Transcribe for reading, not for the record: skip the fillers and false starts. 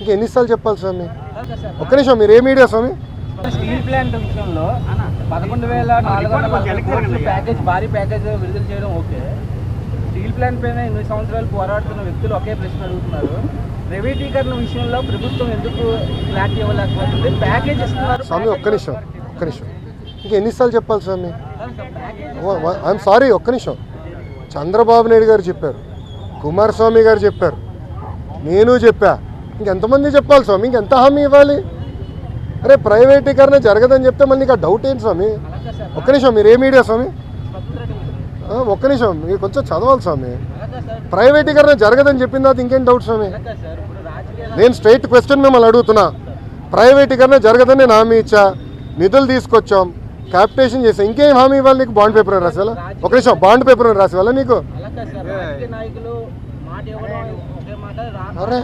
ఇంకా ఎన్నిసార్లు చెప్పాలి స్వామి? ఒక్క నిమిషం, మీరు ఏ మీడియా స్వామి? స్టీల్ ప్లాంట్ విషయంలో 11,400 కోట్ల ప్యాకేజ్, భారీ ప్యాకేజ్ విడుదల చేయడం ఓకే. స్టీల్ ప్లాంట్ పైన 8 సంవత్సరాలు పోరాడుతున్న వ్యక్తులు ఒకే ప్రశ్న అడుగుతున్నారు. ప్రైవేటీకరణ విషయంలో ప్రభుత్వం ఎందుకు క్లారిటీ ఇవ్వలేకపోతుంది? ప్యాకేజ్ ఇస్తున్నారు స్వామి. ఒక్క నిమిషం, ఇంకా ఎన్నిసార్లు చెప్పాలి స్వామి? ఐఎమ్ సారీ, ఒక్క నిమిషం. చంద్రబాబు నాయుడు గారు చెప్పారు, కుమారస్వామి గారు చెప్పారు, నేను చెప్పా. ఇంకెంతమంది చెప్పాలి స్వామి? ఇంకెంత హామీ ఇవ్వాలి? అరే ప్రైవేటీకరణ జరగదని చెప్తే మళ్ళీ ఇంకా డౌట్ ఏంటి స్వామి? ఒక్క నిమిషం, మీరు ఏ మీడియా స్వామి? ఒక్క నిమిషం, మీరు కొంచెం చదవాలి స్వామి. ప్రైవేటీకరణ జరగదని చెప్పిన తర్వాత ఇంకేం డౌట్ స్వామి? నేను స్ట్రైట్ క్వశ్చన్ మిమ్మల్ని అడుగుతున్నా. ప్రైవేటీకరణ జరగదని నేను హామీ ఇచ్చా, నిధులు తీసుకొచ్చాం, క్యాపిటేషన్ చేసాం, ఇంకేం హామీ ఇవ్వాలి నీకు? బాండ్ పేపర్ రాసేవాళ్ళ? ఒక నిమిషం, బాండ్ పేపర్ రాసేవాళ్ళ నీకు? అరే